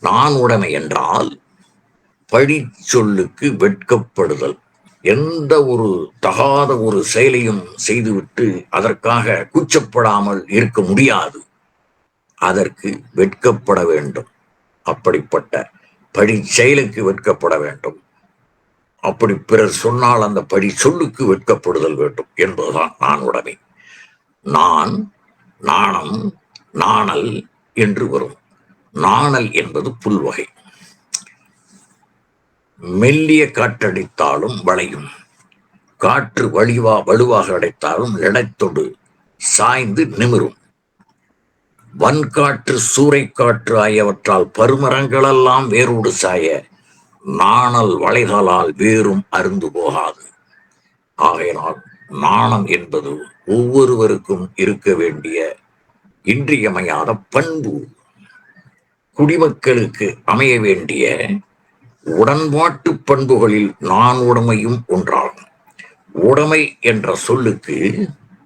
நான் உடைமை என்றால் பழி சொல்லுக்கு வெட்கப்படுதல். எந்த ஒரு தகாத ஒரு செயலையும் செய்துவிட்டு அதற்காக கூச்சப்படாமல் இருக்க முடியாது. அதற்கு வெட்கப்பட வேண்டும். அப்படிப்பட்ட பழி செயலுக்கு வெட்கப்பட வேண்டும். அப்படி பிறர் சொன்னால் அந்த பழி சொல்லுக்கு வெட்கப்படுதல் வேண்டும் என்பதுதான் நான் உடைமை. நான், நாணம், நாணல் என்று வரும். நாணல் என்பது புல்வகை. மெல்லிய காற்றடித்தாலும் வளையும், காற்று வலுவாக அடைத்தாலும் இடைத்தொடு சாய்ந்து நிமிரும். வன்காற்று சூறைக்காற்று ஆகியவற்றால் பருமரங்களெல்லாம் வேரோடு சாய நாணல் வளைதலால் வேறும் அருந்து போகாது. ஆகையினால் நாணம் என்பது ஒவ்வொருவருக்கும் இருக்க வேண்டிய இன்றியமையாத பண்பு. குடிமக்களுக்கு அமைய வேண்டிய உடன்பாட்டு பண்புகளில் நான் உடைமையும் ஒன்றாகும். உடைமை என்ற சொல்லுக்கு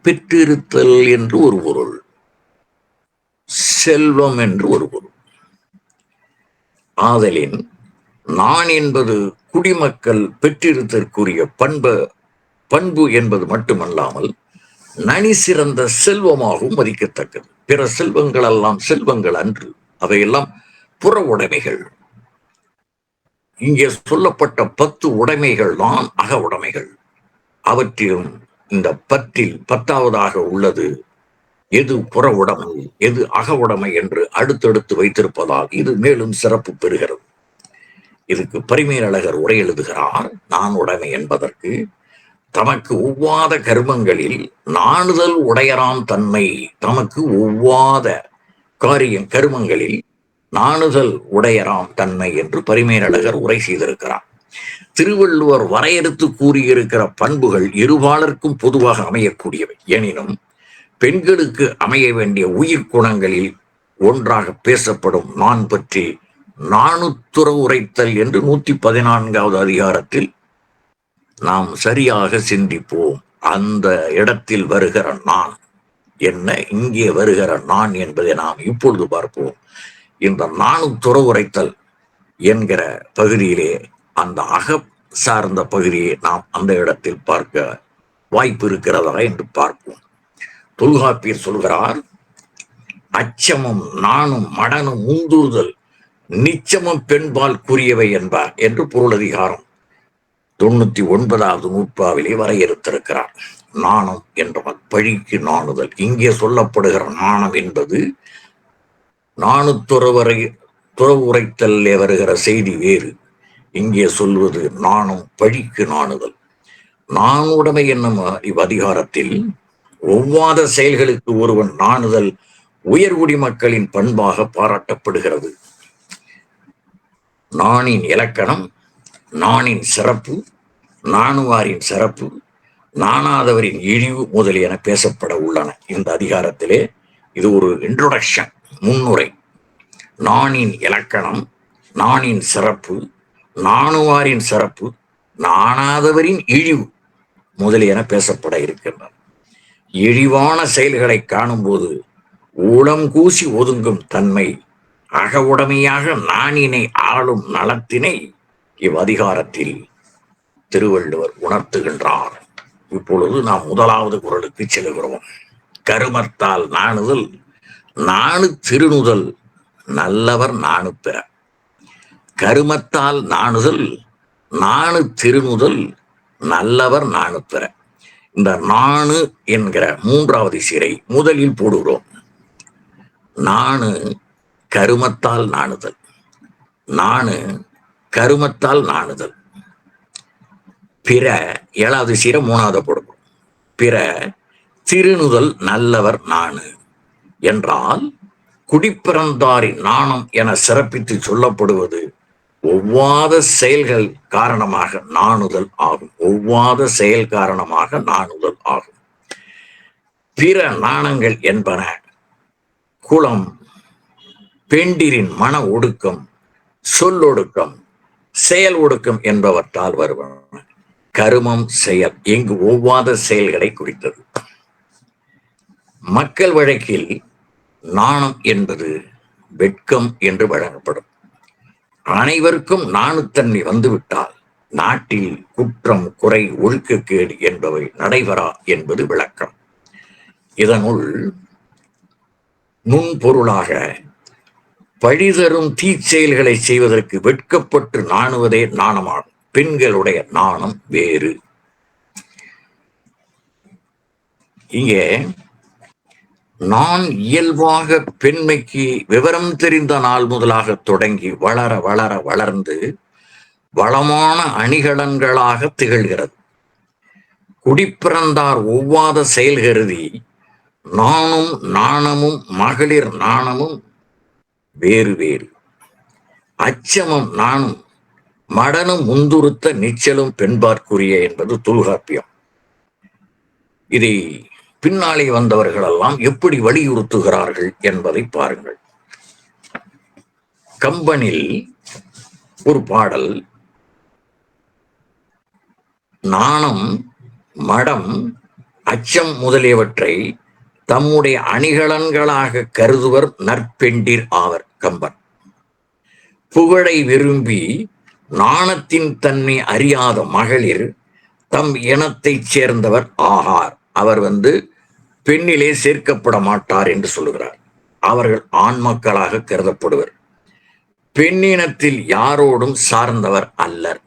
பெற்றிருத்தல் என்று ஒரு பொருள், செல்வம் என்று ஒரு பொருள். ஆதலின் நான் என்பது குடிமக்கள் பெற்றிருத்தற்குரிய பண்பு என்பது மட்டுமல்லாமல் நனி சிறந்த செல்வமாகவும் மதிக்கத்தக்கது. பிற செல்வங்கள் எல்லாம் செல்வங்கள் அன்று, அவையெல்லாம் புற உடைமைகள். இங்கே சொல்லப்பட்ட 10 உடைமைகள் தான் அக உடைமைகள். அவற்றிலும் இந்த 10ல் 10ஆவதாக உள்ளது எது புற உடைமை, எது அக உடைமை என்று அடுத்தடுத்து வைத்திருப்பதால் இது மேலும் சிறப்பு பெறுகிறது. இதுக்கு பரிமேலழகர் உரை எழுதுகிறார். நான் உடைமை என்பதற்கு தமக்கு ஒவ்வாத கர்மங்களில் நாணுதல் உடையராம் தன்மை. தமக்கு ஒவ்வாத கருமங்களில் நாணுதல் உடையராம் தன்மை என்று பரிமேலழகர் உரை செய்திருக்கிறார். திருவள்ளுவர் வரையறுத்து கூறியிருக்கிற பண்புகள் இருபாலருக்கும் பொதுவாக அமையக்கூடியவை. எனினும் பெண்களுக்கு அமைய வேண்டிய உயிர் குணங்களில் ஒன்றாக பேசப்படும் நான் பற்றி நாணுத்துற உரைத்தல் என்று 114வது அதிகாரத்தில் நாம் சரியாக சிந்திப்போம். அந்த இடத்தில் வருகிற நான் என்ன, இங்கே வருகிற நான் என்பதை நாம் இப்பொழுது பார்ப்போம். இந்த நாணுத்துற உரைத்தல் என்கிற பகுதியிலே அந்த அக சார்ந்த பகுதியை நாம் அந்த இடத்தில் பார்க்க வாய்ப்பு இருக்கிறதா என்று பார்ப்போம். தொல்காப்பியர் சொல்கிறார், அச்சமும் நானும் மடனும் முந்துறுதல் நிச்சமும் பெண்பால் கூறியவை என்பார் என்று பொருளதிகாரம் 99வது நூற்பாவிலே வரையறுத்திருக்கிறார். நாணம் என்றால் பழிக்கு நாணுதல். இங்கே சொல்லப்படுகிற நாணம் என்பது துறவு உரைத்தல்லே வருகிற செய்தி வேறு. இங்கே சொல்வது நாணம் பழிக்கு நாணுதல். நாணுடைமை என்னும் இவ்வதிகாரத்தில் ஒவ்வாத செயல்களுக்கு ஒருவன் நாணுதல் உயர்குடி மக்களின் பண்பாக பாராட்டப்படுகிறது. நாணின் இலக்கணம், நாணின் சிறப்பு, நாணுவாரின் சிறப்பு, நாணாதவரின் இழிவு முதலியன பேசப்பட உள்ளன இந்த அதிகாரத்திலே. இது ஒரு இன்ட்ரோடக்ஷன், முன்னுரை. நாணின் இலக்கணம், நாணின் சிறப்பு, நாணுவாரின் சிறப்பு, நாணாதவரின் இழிவு முதலியன பேசப்பட இருக்கின்றன. இழிவான செயல்களை காணும்போது உளம் கூசி ஒதுங்கும் தன்மை அகவுடைமையாக நாணினை ஆளும் நலத்தினை இவ்வதிகாரத்தில் திருவள்ளுவர் உணர்த்துகின்றார். இப்பொழுது நாம் 1வது குறளுக்கு செல்கிறோம். கருமத்தால் நாணுதல் நாணு திருநுதல் நல்லவர் நாணு பெற. கருமத்தால் நாணுதல் நாணு திருநுதல் நல்லவர் நாணு பெற. இந்த நாணு என்கிற 3வது சீரை முதலில் போடுகிறோம். நாணு கருமத்தால் நாணுதல், நாணு கருமத்தால் நாணுதல். பிற 7வது சீரை 3வது போடுகிறோம். பிற திருநுதல் நல்லவர் நாணு என்றால் குடிப்பிறந்தாரின் நாணம் என சிறப்பித்து சொல்லப்படுவது ஒவ்வாத செயல்கள் காரணமாக நாணுதல் ஆகும். ஒவ்வாத செயல் காரணமாக நாணுதல் ஆகும். பிற நாணங்கள் என்பன குலம், பெண்டிரின் மன ஒடுக்கம், சொல்லொடுக்கம், செயல் ஒடுக்கம் என்பவற்றால் வருவன. கருமம் செயல் இங்கு ஒவ்வாத செயல்களை குறித்தது. மக்கள் வழக்கில் நாணம் என்பது வெட்கம் என்று வழங்கப்படும். அனைவருக்கும் நாணுத்தன்மை வந்துவிட்டால் நாட்டில் குற்றம், குறை, ஒழுக்கக்கேடு என்பவை நடைபெறா என்பது விளக்கம். இதனுள் நுண்பொருளாக பழிதரும் தீச்செயல்களை செய்வதற்கு வெட்கப்பட்டு நாணுவதே நாணமாகும். பெண்களுடைய நாணம் வேறு. இங்கே நான் இயல்பாக பெண்மைக்கு விவரம் தெரிந்த நாள் முதலாக தொடங்கி வளர வளர வளர்ந்து வளமான அணிகலன்களாக திகழ்கிறது. குடிப்பிறந்தார் ஒவ்வாத செயல் கருதி நானும் நாணமும் மகளிர் நாணமும் வேறு வேறு. அச்சமும் நானும் மடனும் முந்துறுத்த நிச்சலும் பெண்பார்க்குரிய என்பது தொல்காப்பியம். இதை பின்னாலே வந்தவர்கள் எல்லாம் எப்படி வலியுறுத்துகிறார்கள் என்பதை பாருங்கள். கம்பனில் ஒரு பாடல், நாணம், மடம், அச்சம் முதலியவற்றை தம்முடைய அணிகலன்களாக கருதுவர் நற்பெண்டிர் ஆவர். கம்பன் புகழை விரும்பி நாணத்தின் தன்மை அறியாத மகளிர் தம் இனத்தைச் சேர்ந்தவர் ஆகார். அவர் பெண்ணிலே சேர்க்கப்பட மாட்டார் என்று சொல்லுகிறார். அவர்கள் ஆண் மக்களாக கருதப்படுவர். பெண்ணினத்தில் யாரோடும் சார்ந்தவர் அல்லர்.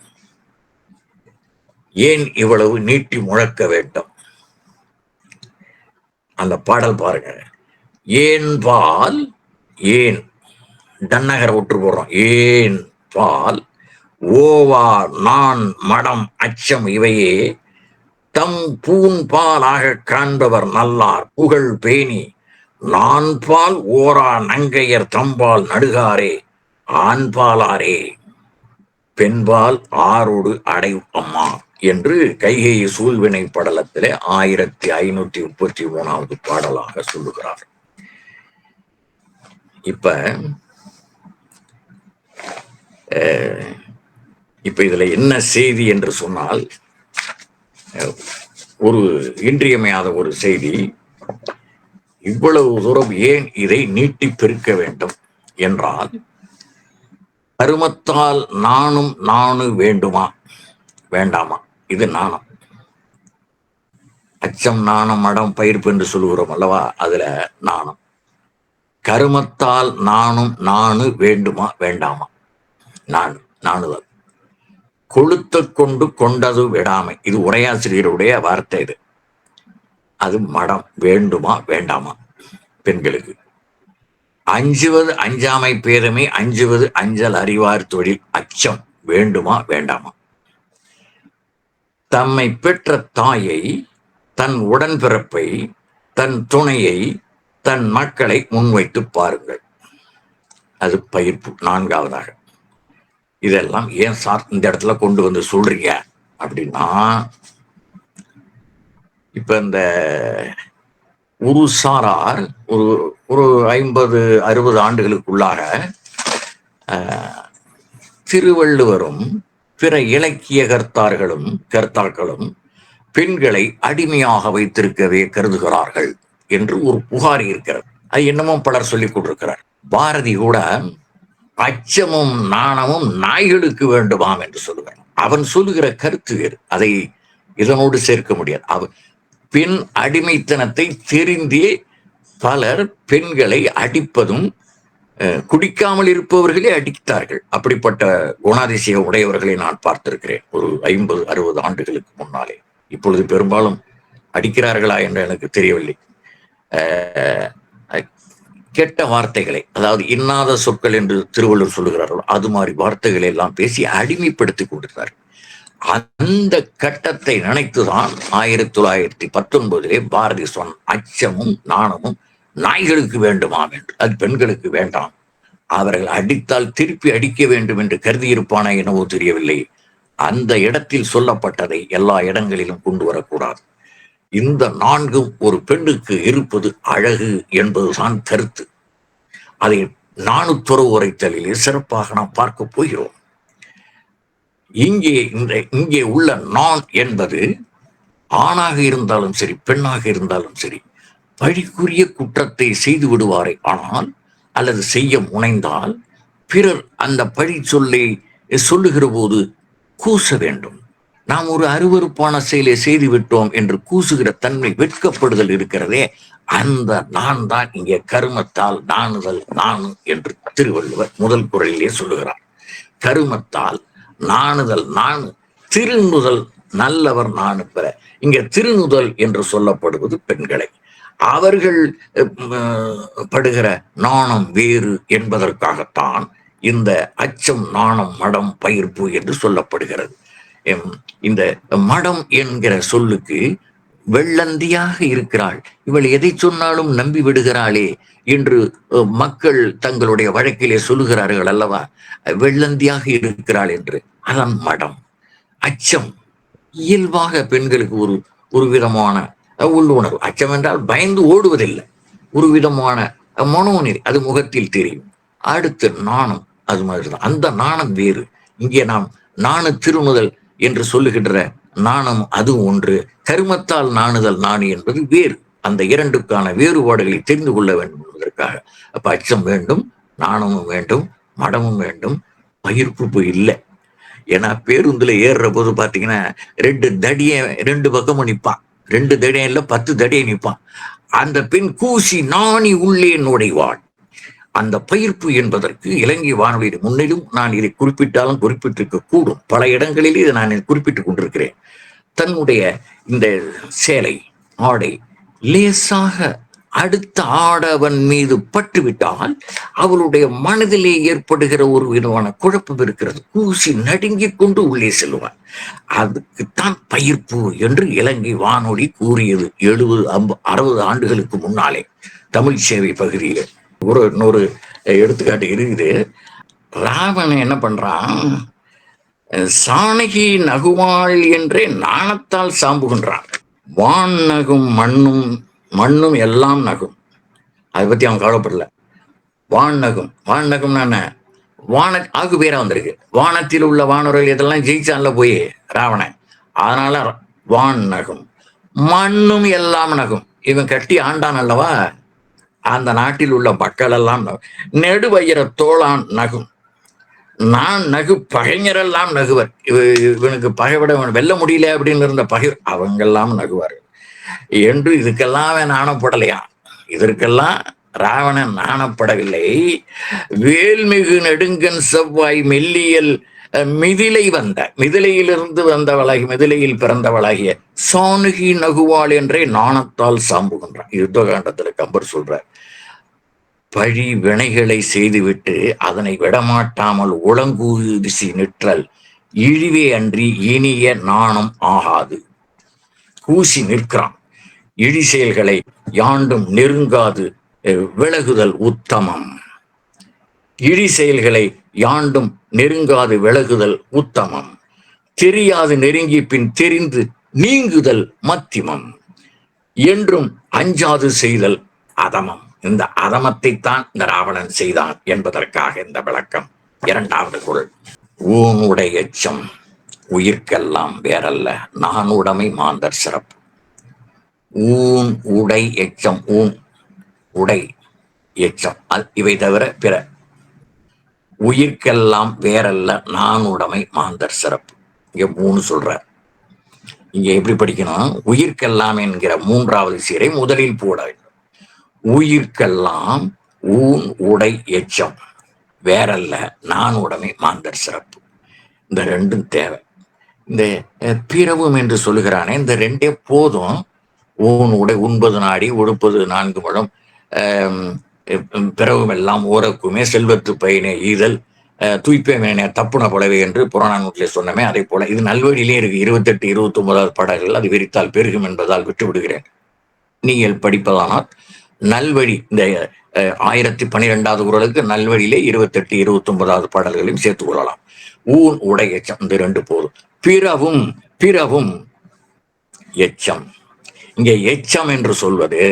ஏன் இவ்வளவு நீட்டி முழக்க வேண்டும்? அந்த பாடல் பாருங்க. ஏன் பால், ஏன் டன்னகரை விட்டு போடுறோம். ஏன் பால், ஓவா, நான், மடம், அச்சம் இவையே தம் பூன் பாலாக காண்பவர் நல்லார் புகழ் பேணி நான் பால் ஓரா நங்கையர் தம்பால் நடுகாரே ஆண்பாலாரே பெண்பால் ஆரோடு அடை அம்மா என்று கைகேயி சூழ்வினை படலத்திலே 1533 பாடலாக சொல்லுகிறார். இப்ப இதுல என்ன செய்தி என்று சொன்னால், ஒரு இன்றியமையாத ஒரு செய்தி. இவ்வளவு தூரம் ஏன் இதை நீட்டி பெருக்க வேண்டும் என்றால், கருமத்தால் நானும் நானு வேண்டுமா வேண்டாமா? இது நாணம். அச்சம், நாணம், மடம், பயிர்ப்பு என்று சொல்லுகிறோம் அல்லவா? அதுல நாணம். கருமத்தால் நானும் நானு வேண்டுமா வேண்டாமா? நாணுதல். கொளுத்த கொண்டு கொண்டது விடாமை. இது உரையாசிரியருடைய வார்த்தை. இது அது மடம். வேண்டுமா வேண்டாமா? பெண்களுக்கு அஞ்சுவது அஞ்சாமை பேதமை, அஞ்சுவது அஞ்சல் அறிவார் தொழில். அச்சம் வேண்டுமா வேண்டாமா? தம்மை பெற்ற தாயை, தன் உடன்பிறப்பை, தன் துணையை, தன் மக்களை முன்வைத்து பாருங்கள். அது பயிர்ப்பு. 4வதாக இதெல்லாம் ஏன் சார் இந்த இடத்துல கொண்டு வந்து சொல்றீங்க அப்படின்னா, இப்ப இந்த ஒரு சாரார் ஒரு 50-60 ஆண்டுகளுக்குள்ளாக திருவள்ளுவரும் பிற இலக்கிய கர்த்தாக்களும் பெண்களை அடிமையாக வைத்திருக்கவே கருதுகிறார்கள் என்று ஒரு புகார் இருக்கிறது. அது என்னமோ பலர் சொல்லிக் கொண்டிருக்கிறார். பாரதி கூட அச்சமும் நாணமும் நாய்களுக்கு வேண்டுமாம் என்று சொல்லுவார். அவன் சொல்லுகிற கருத்து வேறு. அதை இதனோடு சேர்க்க முடியாது. பெண் அடிமைத்தனத்தை தெரிந்தே பலர் பெண்களை அடிப்பதும், குடிக்காமல் இருப்பவர்களே அடித்தார்கள். அப்படிப்பட்ட குணாதிசய உடையவர்களை நான் பார்த்திருக்கிறேன் ஒரு 50-60 ஆண்டுகளுக்கு முன்னாலே. இப்பொழுது பெரும்பாலும் அடிக்கிறார்களா என்று எனக்கு தெரியவில்லை. கெட்ட வார்த்தைகளை, அதாவது இன்னாத சொற்கள் என்று திருவள்ளுவர் சொல்லுகிறார்கள், அது மாதிரி வார்த்தைகளை எல்லாம் பேசி அடிமைப்படுத்தி கொண்டிருந்தார். அந்த கட்டத்தை நினைத்துதான் 1919 பாரதி சொன்ன அச்சமும் நாணமும் நாய்களுக்கு வேண்டுமாம் என்று. அது பெண்களுக்கு வேண்டாம். அவர்கள் அடித்தால் திருப்பி அடிக்க வேண்டும் என்று கருதியிருப்பானா என்னவோ தெரியவில்லை. அந்த இடத்தில் சொல்லப்பட்டதை எல்லா இடங்களிலும் கொண்டு வரக்கூடாது. இந்த 4ம் ஒரு பெண்ணுக்கு இருப்பது அழகு என்பதுதான் கருத்து. அதை நாணுத்துறவு உரைத்தலிலே சிறப்பாக நாம் பார்க்க போகிறோம். இங்கே உள்ள நான் என்பது ஆணாக இருந்தாலும் சரி, பெண்ணாக இருந்தாலும் சரி, பழிக்குரிய குற்றத்தை செய்து விடுவாரை ஆனால் அல்லது செய்ய முனைந்தால் பிறர் அந்த பழி சொல்லை சொல்லுகிற போது கூச வேண்டும். நாம் ஒரு அருவருப்பான செயலை செய்து விட்டோம் என்று கூசுகிற தன்மை, வெட்கப்படுதல் இருக்கிறதே, அந்த நான் தான் இங்கே கருமத்தால் நாணுதல் நானு என்று திருவள்ளுவர் முதல் குறளிலே சொல்லுகிறார். கருமத்தால் நாணுதல் நானு, திருநுதல் நல்லவர் நானு பெற. இங்க திருநுதல் என்று சொல்லப்படுவது பெண்களை. அவர்கள் படுகிற நாணம் வேறு என்பதற்காகத்தான் இந்த அச்சம், நாணம், மடம், பயிர்ப்பு என்று சொல்லப்படுகிறது. இந்த மடம் என்கிற சொல்லுக்கு வெள்ளந்தியாக இருக்கிறாள், இவள் எதை சொன்னாலும் நம்பி விடுகிறாளே என்று மக்கள் தங்களுடைய வழக்கிலே சொல்லுகிறார்கள் அல்லவா, வெள்ளந்தியாக இருக்கிறாள் என்று. அதன் மடம். அச்சம் இயல்பாக பெண்களுக்கு ஒரு ஒரு விதமான உள்ளுணர்வு. அச்சம் என்றால் பயந்து ஓடுவதில்லை, ஒரு விதமான மனோநிலை, அது முகத்தில் தெரியும். அடுத்து நாணம், அது மாதிரிதான். அந்த நாணம் வேறு. இங்கே நாம் நாணு திருநுதல் என்று சொல்லுகின்ற நாணம் அது ஒன்று, கருமத்தால் நாணுதல் நாணு என்பது வேறு. அந்த இரண்டுக்கான வேறுபாடுகளை தெரிந்து கொள்ள வேண்டும் என்பதற்காக. அப்ப அச்சம் வேண்டும், நாணமும் வேண்டும், மடமும் வேண்டும், பயிர்ப்பு இல்லை. ஏன்னா பேருந்துல ஏறுற போது பாத்தீங்கன்னா ரெண்டு பக்கமும் நிற்பான், 2 தடியம் இல்ல 10 தடியை நிற்பான். அந்த பெண் கூசி நாணி உள்ளே நுழைவாள். அந்த பயிர்ப்பு என்பதற்கு இலங்கை வானொலியின் முன்னிலும் நான் இதை குறிப்பிட்டாலும் குறிப்பிட்டிருக்க கூடும், பல இடங்களில் இதை நான் குறிப்பிட்டுக் கொண்டிருக்கிறேன். தன்னுடைய இந்த சேலை ஆடை லேசாக அடுத்த ஆடவன் மீது பட்டுவிட்டால் அவளுடைய மனதிலே ஏற்படுகிற ஒரு விதமான குழப்பம் இருக்கிறது. கூசி நடுங்கிக் கொண்டு உள்ளே செல்வான். அதுக்குத்தான் பயிர்ப்பு என்று இலங்கை வானொலி கூறியது 70-60 ஆண்டுகளுக்கு முன்னாலே தமிழ் சேவை பகுதியில. இன்னொரு எடுத்துக்காட்டு இருக்குது. ராவணன் என்ன பண்றான், சாணகி நகுவாள் என்றே நாணத்தால் சாம்புகின்றான். வான் நகும் மண்ணும் எல்லாம் நகும். அதை பத்தி அவன் கவலைப்படல. வான் நகும்னா என்ன, ஆகு பேரா வந்திருக்கு. வானத்தில் உள்ள வானவர்கள் இதெல்லாம் ஜெயிச்சான்ல போய் ராவணன், அதனால வான் நகும் மண்ணும் எல்லாம் நகும். இவன் கட்டி ஆண்டான் அல்லவா, அந்த நாட்டில் உள்ள மக்கள் எல்லாம் நெடுவயிற தோளான் நகும். நான் நகு பகைஞரெல்லாம் நகுவர். இவனுக்கு பகைவிட வெல்ல முடியல அப்படின்னு இருந்த பகை அவங்கெல்லாம் நகுவார்கள் என்று. இதுக்கெல்லாம் நாணப்படலையா? இதற்கெல்லாம் ராவணன் நாணப்படவில்லை. வேல்மிகு நெடுங்கன் செவ்வாய் மெல்லியல் மிதிலையிலிருந்து வந்தவளாகி, மிதிலையில் பிறந்தவளாகிய சாணுகி நகுவாள் என்றே நாணத்தால் சாம்புகின்றான். யுத்தகாண்டத்துல கம்பர் சொல்றார், பழி வினைகளை செய்துவிட்டு அதனை விடமாட்டாமல் உளங்கூசி நிற்றல் இழிவே அன்றி இனிய நாணம் ஆகாது. கூசி நிற்கிறான். இழி செயல்களை யாண்டும் நெருங்காது விலகுதல் உத்தமம். இழி செயல்களை யாண்டும் நெருங்காது விலகுதல் உத்தமம். தெரியாது நெருங்கி பின் தெரிந்து நீங்குதல் மத்திமம். என்றும் அஞ்சாது செய்தல் அதமம். இந்த அதமத்தை தான் இந்த ராவணன் செய்தான் என்பதற்காக இந்த விளக்கம். 2வது குறள். ஊனுடைய எச்சம் உயிர்க்கெல்லாம் வேறல்ல, நான் உடைமை மாந்தர் சிறப்பு. ஊன் உடை எச்சம், ஊன் உடை எச்சம் இவை தவிர பிற உயிர்க்கெல்லாம் வேறல்ல, நான் உடைமை மாந்தர் சிறப்பு. இங்க 3 சொல்ற. இங்க எப்படி படிக்கணும், உயிர்க்கெல்லாம் என்கிற 3வது சீரை முதலில் போட வேண்டும். உயிர்க்கெல்லாம் ஊன் உடை எச்சம் வேறல்ல, நான் உடைமை மாந்தர் சிறப்பு. இந்த 2ம் தேவை. இந்த பிறவும் என்று சொல்லுகிறானே, இந்த 2 போதும். ஊன் உடை உண்பது நாடி உடுப்பது 4 முழம், பிறவும் எல்லாம் ஓரக்குமே செல்வத்து பயனே ஈதல் தூய்ப்பேமேனே தப்புன போலவே என்று புறநானூற்றிலே சொன்னமே, அதே போல இது நல்வழியிலே இருக்கு. 28, 29வது பாடல்கள். அது விரித்தால் பெருகும் என்பதால் விட்டு விடுகிறேன். நீங்கள் படிப்பதானால் நல்வழி, இந்த 1012வது குறளுக்கு நல்வழியிலே 28, 29வது பாடல்களையும் சேர்த்துக் கொள்ளலாம். ஊன் உடை எச்சம், இந்த 2 போதும். பிறவும் எச்சம். இங்கே எச்சம் என்று சொல்வது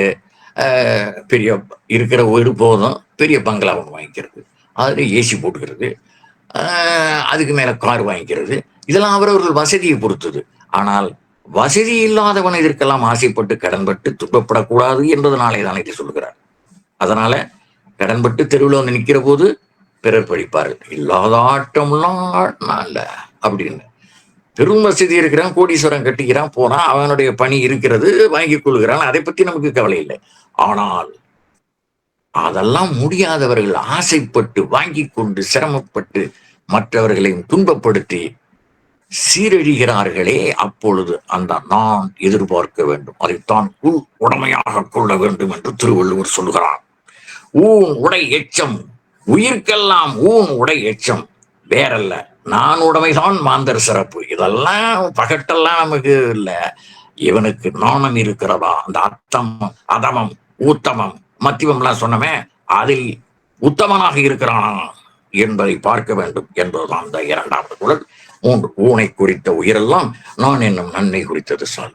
பெரிய இருக்கிற வீடு போதும், பெரிய பங்களா ஒன்று வாங்கிக்கிறது, அதில் ஏசி போட்டுக்கிறது, அதுக்கு மேல கார் வாங்கிக்கிறது, இதெல்லாம் அவரவர்கள் வசதியை பொறுத்தது. ஆனால் வசதி இல்லாதவன் இதற்கெல்லாம் ஆசைப்பட்டு கடன்பட்டு துன்பப்படக்கூடாது என்பதனாலே தான் இதை சொல்கிறார். அதனால கடன்பட்டு தெருவில் வந்து நிற்கிற போது பிறர் படிப்பார்கள். இல்லாத ஆட்டம்லாம் ஆடினான்ல அப்படின்னு. பெரும் வசதி இருக்கிறான், கோடீஸ்வரன் கட்டிக்கிறான், போறான், அவனுடைய பணி இருக்கிறது, வாங்கிக் கொள்கிறான், அதை பத்தி நமக்கு கவலை இல்லை. ஆனால் அதெல்லாம் முடியாதவர்கள் ஆசைப்பட்டு வாங்கி கொண்டு சிரமப்பட்டு மற்றவர்களையும் துன்பப்படுத்தி சீரழிகிறார்களே, அப்பொழுது அந்த நான் எதிர்பார்க்க வேண்டும், அதைத்தான் உள் உடமையாக கொள்ள வேண்டும் என்று திருவள்ளுவர் சொல்கிறார். ஊன் உடை எச்சம் உயிர்க்கெல்லாம் ஊன் உடை எச்சம் வேறல்ல, நான் உடைமைதான் மாந்தர் சிறப்பு. இதெல்லாம் பகட்டெல்லாம் நமக்கு இல்ல. இவனுக்கு நாணம் இருக்கிறதா, அந்த அத்தம் அதமம் ஊத்தமம் மத்தியமம் எல்லாம் சொன்னமே, அதில் உத்தமனாக இருக்கிறானா என்பதை பார்க்க வேண்டும் என்பதுதான் அந்த இரண்டாவது குறள். மூன்று, ஊனை குறித்த உயிரெல்லாம் நான் என்னும் நன்மை குறித்தது சால்.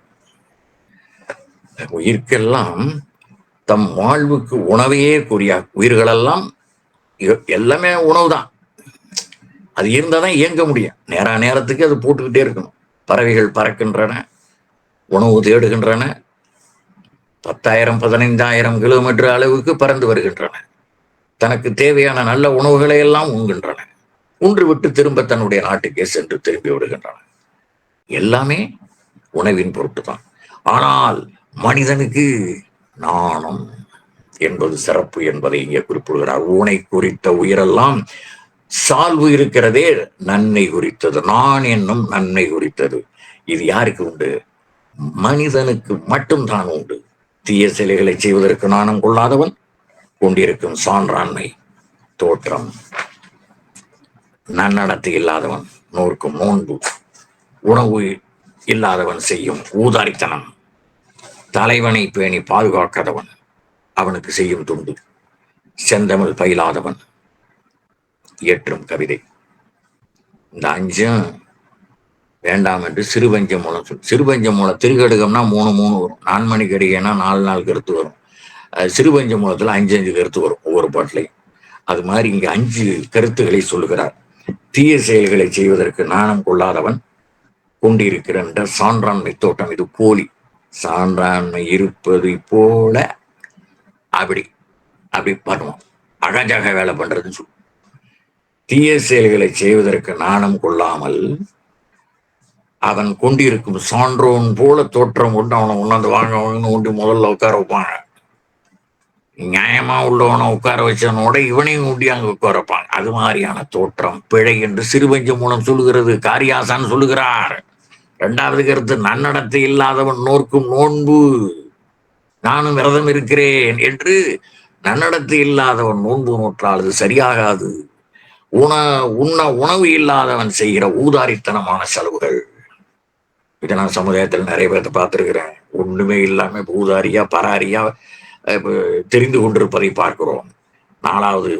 உயிர்க்கெல்லாம் தம் வாழ்வுக்கு உணவையே கூறிய உயிர்களெல்லாம் எல்லாமே உணவு தான். அது இருந்தாதான் இயங்க முடியும். நேரத்துக்கு அது போட்டுக்கிட்டே இருக்கணும். பறவைகள் பறக்கின்றன, உணவு தேடுகின்றன, 10,000 15,000 கிலோமீட்டர் அளவுக்கு பறந்து வருகின்றன. தனக்கு தேவையான நல்ல உணவுகளை எல்லாம் உண்கின்றன. உன்று விட்டு திரும்ப தன்னுடைய நாட்டுக்கே சென்று திரும்பி விடுகின்றன. எல்லாமே உணவின் பொருட்டு தான். ஆனால் மனிதனுக்கு நாணம் என்பது சிறப்பு என்பதை இங்கே குறிப்பிடுகிறார். ஊனை குறித்த உயிரெல்லாம் சால்வு இருக்கிறதே நன்மை குறித்தது, நான் என்னும் நன்மை குறித்தது. இது யாருக்கு உண்டு? மனிதனுக்கு மட்டும்தான் உண்டு. தீய சிலைகளை செய்வதற்கு நாணம் கொள்ளாதவன் கொண்டிருக்கும் சான்றாண்மை தோற்றம், நன்னடத்தை இல்லாதவன் நோர்க்கும் நோன்பு, உணவு இல்லாதவன் செய்யும் ஊதாரித்தனம், தலைவனை பேணி பாதுகாக்காதவன் அவனுக்கு செய்யும் துண்டு, செந்தமிழ் பயிலாதவன் இயற்றும் கவிதை. இந்த அஞ்சும் வேண்டாம் என்று சிறுபஞ்ச மூலம் சொல். சிறுபஞ்ச மூலம் திருக்கடுகம்னா 3 வரும், 4 மணி கடிகைன்னா 4 கருத்து வரும். சிறுபஞ்ச மூலத்துல 5 கருத்து வரும் ஒவ்வொரு பாட்டிலையும். அது மாதிரி இங்க 5 கருத்துக்களை சொல்லுகிறார். தீய செயல்களை செய்வதற்கு நாணம் கொள்ளாதவன் கொண்டிருக்கின்ற சான்றாண்மை தோட்டம் இது போலி. சான்றாண்மை இருப்பது போல அப்படி பண்ணுவோம், அகஜாக வேலை பண்றதுன்னு சொல்லு. தீய செயல்களை செய்வதற்கு நாணம் கொள்ளாமல் அவன் கொண்டிருக்கும் சான்றோன் போல தோற்றம் கொண்டு அவனை உணர்ந்து வாங்க உண்டு முதல்ல உட்கார வைப்பாங்க. நியாயமா உள்ளவனை உட்கார வச்சவனோட இவனையும் ஊட்டி அங்க உட்கார வைப்பாங்க. அது மாதிரியான தோற்றம் பிழை என்று சிறுபஞ்ச மூலம் சொல்லுகிறது. காரியாசான் சொல்லுகிறார். 2வது கருத்து, நன்னடத்தை இல்லாதவன் நோர்க்கும் நோன்பு, நானும் விரதம் இருக்கிறேன் என்று நன்னடத்தை இல்லாதவன் நோன்பு நோற்றால் அது சரியாகாது. உணவு இல்லாதவன் செய்கிற ஊதாரித்தனமான செலவுகள், இதை நான் சமுதாயத்தில் நிறைய பேர்த்த பார்த்திருக்கிறேன். ஒண்ணுமே இல்லாம ஊதாரியா பராரியா தெரிந்து கொண்டிருப்பதை பார்க்கிறோம். 4வது,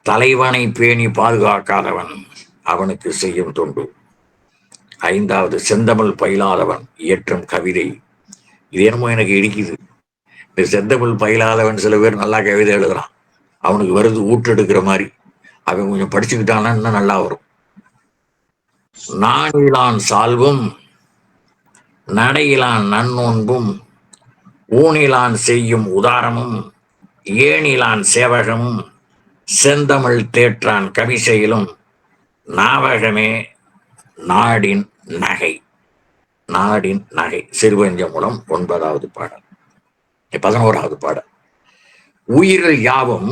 தலைவனை பேணி பாதுகாக்காதவன் அவனுக்கு செய்யும் தொண்டு. 5வது, செந்தமிழ் பயிலாதவன் இயற்றும் கவிதை. இது என்னமோ எனக்கு இடிக்குது. இந்த செந்தமிழ் பயிலாதவன் சில பேர் நல்லா கவிதை எழுதுறான், அவனுக்கு வருது ஊற்றெடுக்கிற மாதிரி. அவன் கொஞ்சம் படிச்சுக்கிட்டான்னா இன்னும் நல்லா வரும். நாணிலான் சால்வும் நடையிலான் நன்னோன்பும் ஊனிலான் செய்யும் உதாரமும் ஏனிலான் சேவகமும் செந்தமிழ் தேற்றான் கவிசெயலும் நாவகமே நாடின் நகை. நாடின் நகை சிறுபஞ்ச மூலம் 9வது பாடல். 11வது பாடல். உயிர்கள் யாவும்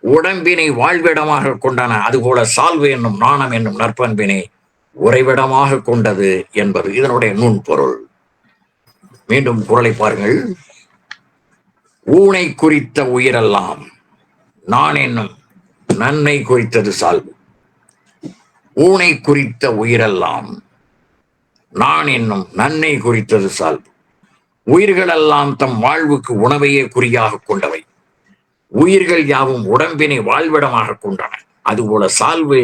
உடம்பினை வாழ்விடமாக கொண்டன, அதுபோல சால்வு என்னும் நாணம் என்னும் நற்பண்பினை உறைவிடமாக கொண்டது என்பது இதனுடைய நுண்பொருள். மீண்டும் குறளை பாருங்கள். ஊனை குறித்த உயிரெல்லாம் நான் என்னும் நன்மை குறித்தது சால்வு. ஊனை குறித்த உயிரெல்லாம் நான் என்னும் நன்மை குறித்தது சால்வு. உயிர்களெல்லாம் தம் வாழ்வுக்கு உணவையே குறியாக கொண்டவை. உயிர்கள் யாவும் உடம்பினை வாழ்விடமாக கொண்டன, அதுபோல சால்வு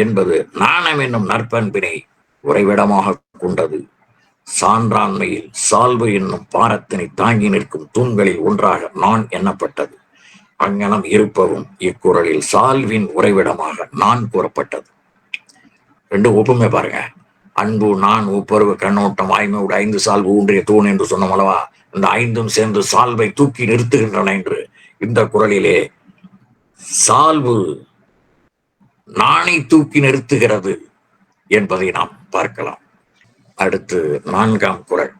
என்பது நாணம் என்னும் நற்பண்பினை உறைவிடமாக கொண்டது. சான்றாண்மையில் சால்வு என்னும் பாரத்தினை தாங்கி நிற்கும் தூண்களில் ஒன்றாக நான் எண்ணப்பட்டது. அங்கனம் இருப்பவும் இக்குறளில் சால்வின் உறைவிடமாக நான் கூறப்பட்டது. 2 ஒப்புமை பாருங்க. அன்பு, நான், ஒப்புரவு, கண்ணோட்டம், வாய்மையோடு 5 சால்வு ஊன்றிய தூண் என்று சொன்னோம் அல்லவா? இந்த 5ம் சேர்ந்து சால்வை தூக்கி நிறுத்துகின்றன என்று இந்த குறளிலே சால்வு நாணை தூக்கி நிறுத்துகிறது என்பதை நாம் பார்க்கலாம். அடுத்து 4ஆம் குறள்.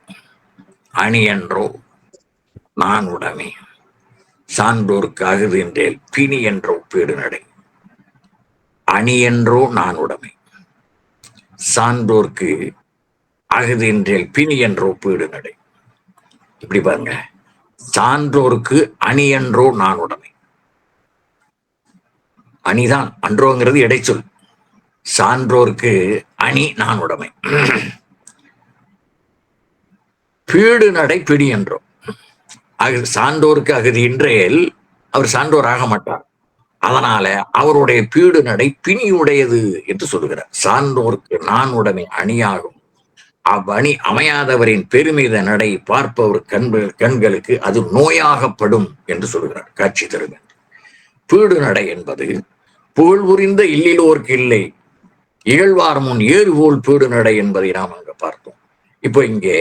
அணி என்றோ நான் உடைமை, சான்றோர்க்கு அகுது என்றேல் பிணி என்றோ பீடு நடை. அணி என்றோ நான் உடைமை, சான்றோர்க்கு அகுது என்றேல் பிணி என்றோ பீடு நடை. இப்படி பாருங்க, சான்றோருக்கு அணி என்றோ நான் உடைமை. அணிதான், அன்றோங்கிறது இடைச்சொல். சான்றோர்க்கு அணி நான் உடைமை. பீடு நடை பிடி என்றோ. சான்றோருக்கு அகுதி இன்றேல் அவர் சான்றோர் ஆக மாட்டார். அதனால அவருடைய பீடு நடை பிணி உடையது என்று சொல்லுகிறார். சான்றோருக்கு நான் உடைமை அணியாகும், அவ்வணி அமையாதவரின் பெருமித நடை பார்ப்பவர் கண்களுக்கு அது நோயாகப்படும் என்று சொல்லுகிறார். காட்சி தருக. பீடு நடை என்பது புகழ் புரிந்த இல்லிலோர்க்கு இல்லை, இகழ்வார் முன் ஏறுபோல் பீடு நடை என்பதை நாம் அங்க பார்த்தோம். இப்போ இங்கே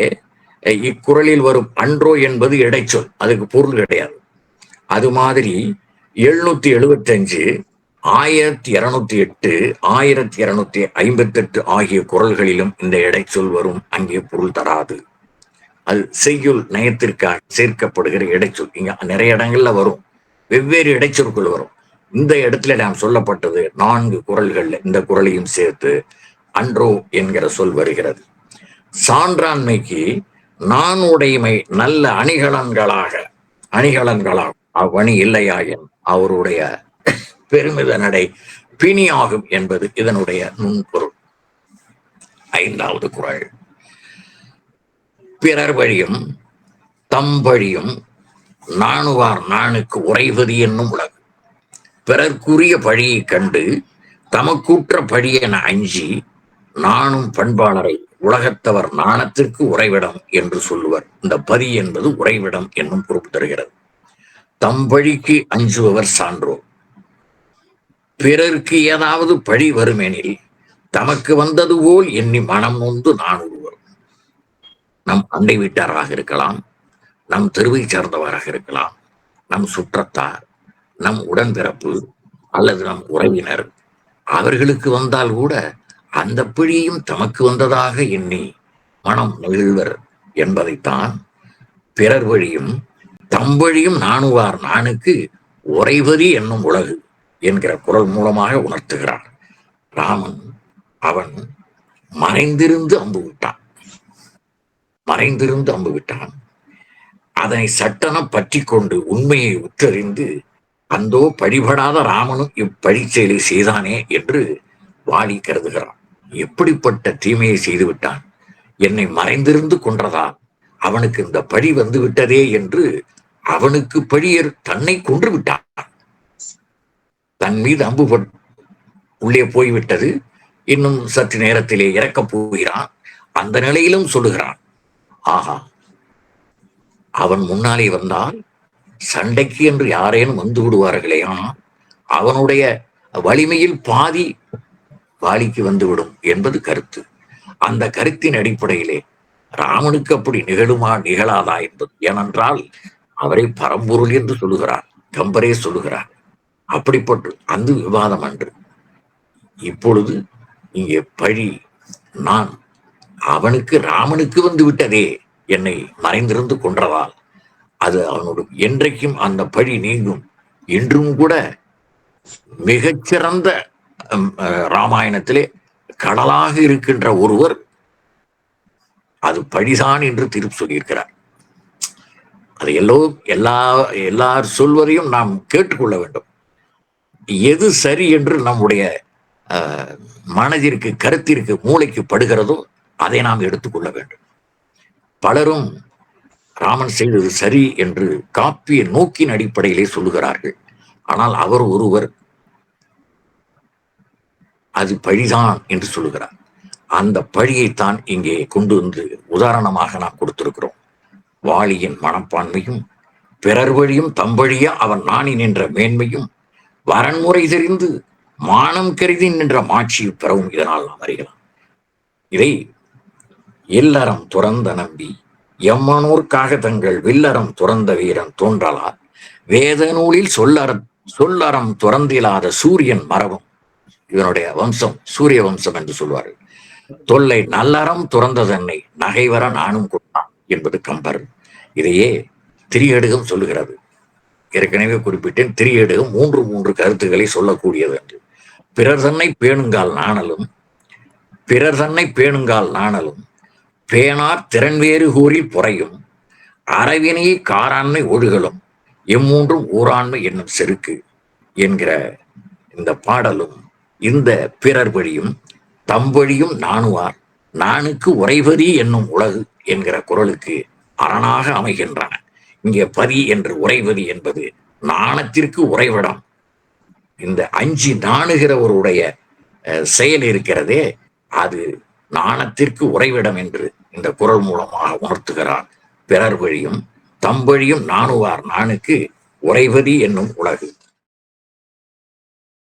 இக்குறளில் வரும் அன்றோ என்பது இடைச்சொல், அதுக்கு பொருள் கிடையாது. அது மாதிரி 775, 1208, 1258 ஆகிய குறள்களிலும் இந்த இடைச்சொல் வரும். அங்கே பொருள் தராது. அது செய்யுள் நயத்திற்காக சேர்க்கப்படுகிற இடைச்சொல். இங்க நிறைய இடங்கள்ல வரும், வெவ்வேறு இடைச்சொற்கள் வரும். இந்த இடத்துல நாம் சொல்லப்பட்டது 4 குறள்கள்ல இந்த குறளையும் சேர்த்து அன்றோ என்கிற சொல் வருகிறது. சான்றாண்மைக்கு நான் உடைமை நல்ல அணிகலன்களாக அவ்வணி இல்லையாயின் அவருடைய பெருமித நடை பிணியாகும் என்பது இதனுடைய நுண்பொருள். 5வது குறள். பிறர் வழியும் தம் வழியும் நாணுவார் நாணுக்கு உறைவது என்னும் உலகு. பிறர்க்குரிய பழியை கண்டு தமக்குற்ற பழியென அஞ்சி நானும் பண்பாளரை உலகத்தவர் நாணத்திற்கு உறைவிடம் என்று சொல்லுவர். இந்த பதி என்பது உறைவிடம் என்னும் பொறுப்பு தருகிறது. தம் பழிக்கு அஞ்சுபவர் சான்றோர். பிறருக்கு ஏதாவது பழி வருமெனில் தமக்கு வந்தது போல் எண்ணி மனம் நொந்து நான் ஒருவர். நம் அண்டை வீட்டாராக இருக்கலாம், நம் தெருவை சார்ந்தவராக இருக்கலாம், நம் சுற்றத்தார், நம் உடன்பிறப்பு அல்லது நம் உறவினர், அவர்களுக்கு வந்தால் கூட அந்த பிழியும் தமக்கு வந்ததாக எண்ணி மனம் நெகிழ்வர் என்பதைத்தான் பிறர் வழியும் தம் வழியும் நாணுவார் நாணுக்கு உறைவதி என்னும் உலகு என்கிற குறள் மூலமாக உணர்த்துகிறார். ராமன் அவன் மறைந்திருந்து அம்பு விட்டான். அதனை சட்டென பற்றி கொண்டு உண்மையை உற்றறிந்து அந்தோ பழிபடாத ராமனும் இப்பழி செயலை செய்தானே என்று வாலி கருதுகிறான். எப்படிப்பட்ட தீமையை செய்து விட்டான், என்னை மறைந்திருந்து கொன்றதால் அவனுக்கு இந்த பழி வந்து விட்டதே என்று அவனுக்கு பழியர் தன்னை கொன்று விட்டான். தன் மீது அம்பு உள்ளே போய்விட்டது, இன்னும் சற்று நேரத்திலே இறக்கப் போகிறான். அந்த நிலையிலும் சொல்லுகிறான், ஆஹா, அவன் முன்னாலே வந்தால் சண்டைக்கு என்று யாரேனும் வந்து விடுவார்களே, ஆனால் அவனுடைய வலிமையில் பாதி வாலிக்கு வந்துவிடும் என்பது கருத்து. அந்த கருத்தின் அடிப்படையிலே ராமனுக்கு அப்படி நிகழுமா நிகழாதா என்பது, ஏனென்றால் அவரை பரம்பொருள் என்று சொல்லுகிறார், கம்பரே சொல்லுகிறார். அப்படிப்பட்டு அந்த விவாதம் அன்று. இப்பொழுது இங்கே பழி நான் அவனுக்கு ராமனுக்கு வந்து விட்டதே, என்னை மறைந்திருந்து கொன்றதால் அது அவனோடு என்றைக்கும் அந்த பழி நீங்கும். இன்றும் கூட மிகச்சிறந்த ராமாயணத்திலே கடலாக இருக்கின்ற ஒருவர் அது பழிதான் என்று தீர்ப்பு சொல்லியிருக்கிறார். அது எல்லார் சொல்வதையும் நாம் கேட்டுக்கொள்ள வேண்டும். எது சரி என்று நம்முடைய மனதிற்கு, கருத்திற்கு, மூளைக்கு படுகிறதோ அதை நாம் எடுத்துக்கொள்ள வேண்டும். பலரும் ராமன் செய்தது சரி என்று காப்பிய நோக்கின் அடிப்படையிலே சொல்லுகிறார்கள். ஆனால் அவர் ஒருவர் அது பழிதான் என்று சொல்லுகிறார். அந்த பழியைத்தான் இங்கே கொண்டு வந்து உதாரணமாக நாம் கொடுத்திருக்கிறோம். வாலியின் மனப்பான்மையும் பிறர் வழியும் தம் வழிய அவன் நாணி நின்ற மேன்மையும் வரன்முறை தெரிந்து மானம் கருதி நின்ற மாட்சியை பெறவும் இதனால் நாம் அறியலாம். இதை இல்லறம் துறந்த நம்பி எம்மனோர்க்காக தங்கள் வில்லறம் துறந்த வீரன் தோன்றலார் வேத நூலில் சொல்லறம் துறந்திலாத சூரியன் மரபும் இவனுடைய வம்சம் சூரிய வம்சம் என்று சொல்வார்கள். தொல்லை நல்லறம் துறந்ததன்னை நகைவர நானும் கொண்டான் என்பது கம்பர். இதையே திரியடுகம் சொல்லுகிறது. ஏற்கனவே குறிப்பிட்டேன், திரியடுகம் மூன்று கருத்துக்களை சொல்லக்கூடியது என்று. பிறர் தன்னை பேணுங்கால் நாணலும் பேணார் திறன்வேறு கூறில் பொறையும் அறவினையை காராண்மை ஒழுகலும் எம்மூன்றும் ஊராண்மை என்னும் செருக்கு என்கிற இந்த பாடலும் இந்த பிறர் வழியும் தம்பழியும் நாணுவார் நானுக்கு உறைவதி என்னும் உலகு என்கிற குறளுக்கு அரணாக அமைகின்றன. இங்கே பதி என்று உறைவதி என்பது நாணத்திற்கு உறைவிடம். இந்த அஞ்சி நாணுகிறவருடைய செயல் இருக்கிறதே, அது நாணத்திற்கு உறைவிடம் என்று இந்த குறள் மூலமாக உணர்த்துகிறார். பிறர் வழியும் தம்பழியும் நாணுவார் நானுக்கு உறைவதி என்னும் உலகு.